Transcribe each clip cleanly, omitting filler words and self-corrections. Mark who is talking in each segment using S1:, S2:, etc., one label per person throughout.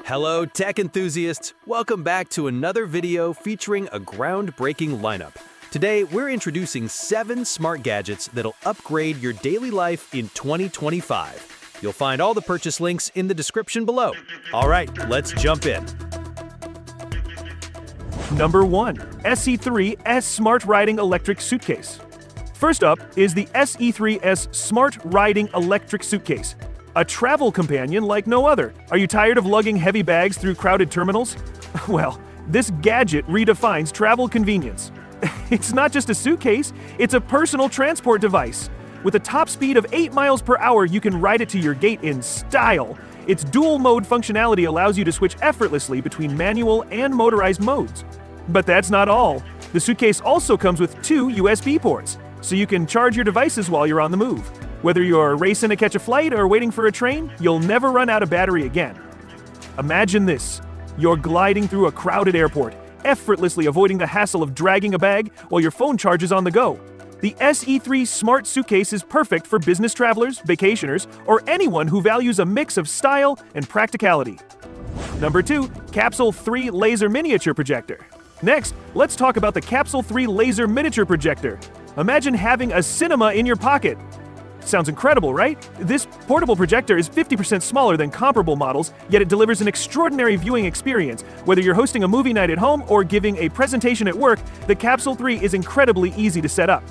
S1: Hello, tech enthusiasts! Welcome back to another video featuring a groundbreaking lineup. Today, we're introducing 7 smart gadgets that'll upgrade your daily life in 2025. You'll find all the purchase links in the description below. All right, let's jump in.
S2: Number 1. SE3S Smart Riding Electric Suitcase. First up is the SE3S Smart Riding Electric Suitcase. A travel companion like no other. Are you tired of lugging heavy bags through crowded terminals? Well, this gadget redefines travel convenience. It's not just a suitcase, it's a personal transport device. With a top speed of 8 miles per hour, you can ride it to your gate in style. Its dual-mode functionality allows you to switch effortlessly between manual and motorized modes. But that's not all. The suitcase also comes with 2 USB ports, so you can charge your devices while you're on the move. Whether you're racing to catch a flight or waiting for a train, you'll never run out of battery again. Imagine this. You're gliding through a crowded airport, effortlessly avoiding the hassle of dragging a bag while your phone charges on the go. The SE3 Smart Suitcase is perfect for business travelers, vacationers, or anyone who values a mix of style and practicality. Number 2. Capsule 3 Laser Miniature Projector. Next, let's talk about the Capsule 3 Laser Miniature Projector. Imagine having a cinema in your pocket. Sounds incredible, right? This portable projector is 50% smaller than comparable models, yet it delivers an extraordinary viewing experience. Whether you're hosting a movie night at home or giving a presentation at work, the Capsule 3 is incredibly easy to set up.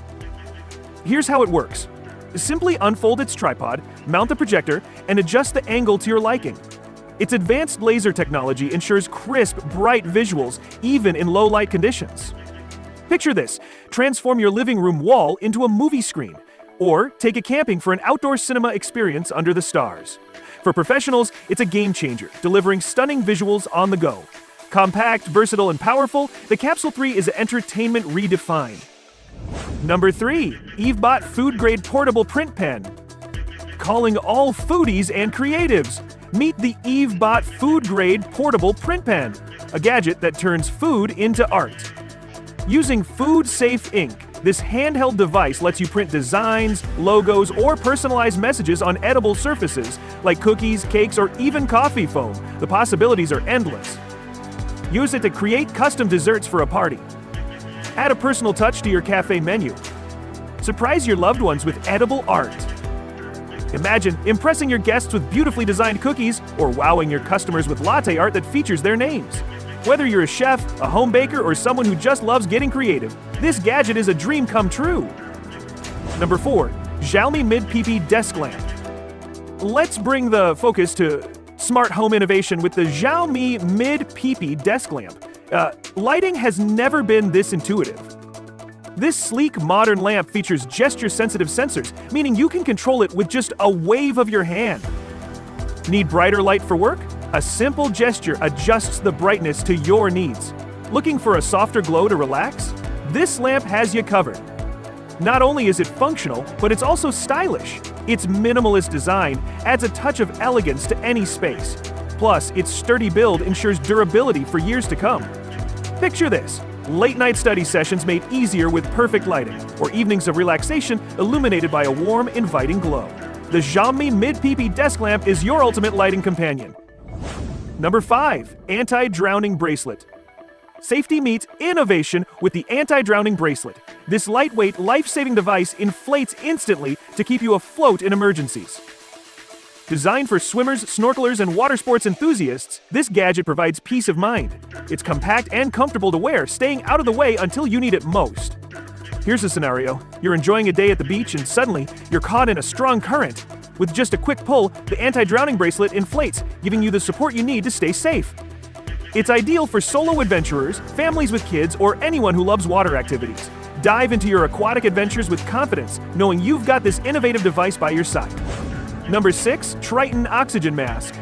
S2: Here's how it works. Simply unfold its tripod, mount the projector, and adjust the angle to your liking. Its advanced laser technology ensures crisp, bright visuals, even in low-light conditions. Picture this. Transform your living room wall into a movie screen. Or take it camping for an outdoor cinema experience under the stars. For professionals, it's a game changer, delivering stunning visuals on the go. Compact, versatile, and powerful, the Capsule 3 is entertainment redefined. Number 3. Evebot Food Grade Portable Print Pen. Calling all foodies and creatives. Meet the Evebot Food Grade Portable Print Pen, a gadget that turns food into art. Using food-safe ink, this handheld device lets you print designs, logos, or personalized messages on edible surfaces like cookies, cakes, or even coffee foam. The possibilities are endless. Use it to create custom desserts for a party. Add a personal touch to your cafe menu. Surprise your loved ones with edible art. Imagine impressing your guests with beautifully designed cookies or wowing your customers with latte art that features their names. Whether you're a chef, a home baker, or someone who just loves getting creative, this gadget is a dream come true. Number 4. Xiaomi Mid-PP Desk Lamp. Let's bring the focus to smart home innovation with the Xiaomi Mid-PP Desk Lamp. Lighting has never been this intuitive. This sleek, modern lamp features gesture-sensitive sensors, meaning you can control it with just a wave of your hand. Need brighter light for work? A simple gesture adjusts the brightness to your needs. Looking for a softer glow to relax? This lamp has you covered. Not only is it functional, but it's also stylish. Its minimalist design adds a touch of elegance to any space. Plus, its sturdy build ensures durability for years to come. Picture this. Late-night study sessions made easier with perfect lighting, or evenings of relaxation illuminated by a warm, inviting glow. The Xiaomi Mid-PP Desk Lamp is your ultimate lighting companion. Number 5. Anti-Drowning Bracelet. Safety meets innovation with the Anti-Drowning Bracelet. This lightweight, life-saving device inflates instantly to keep you afloat in emergencies. Designed for swimmers, snorkelers, and water sports enthusiasts, this gadget provides peace of mind. It's compact and comfortable to wear, staying out of the way until you need it most. Here's a scenario. You're enjoying a day at the beach and suddenly you're caught in a strong current. With just a quick pull, the anti-drowning bracelet inflates, giving you the support you need to stay safe. It's ideal for solo adventurers, families with kids, or anyone who loves water activities. Dive into your aquatic adventures with confidence, knowing you've got this innovative device by your side. Number 6. Triton Oxygen Mask.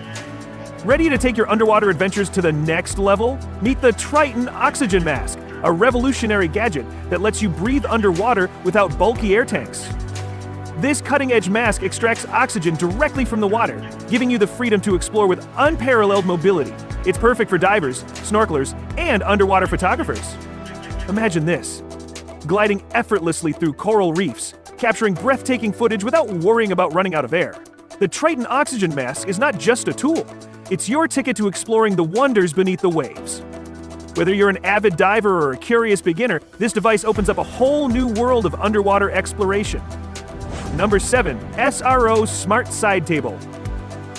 S2: Ready to take your underwater adventures to the next level? Meet the Triton Oxygen Mask, a revolutionary gadget that lets you breathe underwater without bulky air tanks. This cutting-edge mask extracts oxygen directly from the water, giving you the freedom to explore with unparalleled mobility. It's perfect for divers, snorkelers, and underwater photographers. Imagine this. Gliding effortlessly through coral reefs, capturing breathtaking footage without worrying about running out of air. The Triton oxygen mask is not just a tool. It's your ticket to exploring the wonders beneath the waves. Whether you're an avid diver or a curious beginner, this device opens up a whole new world of underwater exploration. Number 7. SRO Smart Side Table.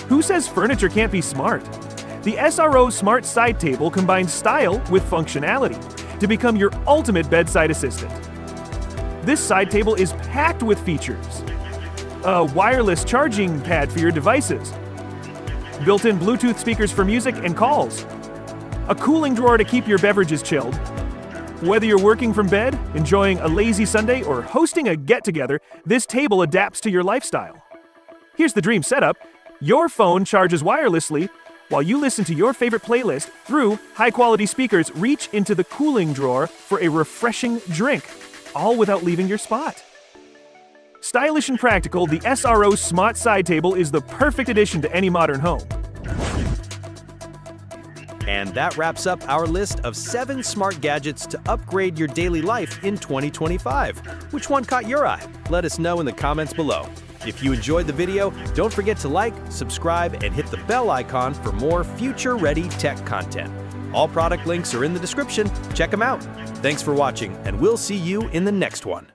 S2: Who says furniture can't be smart? The SRO Smart Side Table combines style with functionality to become your ultimate bedside assistant. This side table is packed with features. A wireless charging pad for your devices, built-in Bluetooth speakers for music and calls, a cooling drawer to keep your beverages chilled. Whether you're working from bed, enjoying a lazy Sunday, or hosting a get-together, this table adapts to your lifestyle. Here's the dream setup. Your phone charges wirelessly while you listen to your favorite playlist through high-quality speakers. Reach into the cooling drawer for a refreshing drink, all without leaving your spot. Stylish and practical, the SRO Smart Side Table is the perfect addition to any modern home.
S1: And that wraps up our list of 7 smart gadgets to upgrade your daily life in 2025. Which one caught your eye? Let us know in the comments below. If you enjoyed the video, don't forget to like, subscribe, and hit the bell icon for more future-ready tech content. All product links are in the description. Check them out. Thanks for watching, and we'll see you in the next one.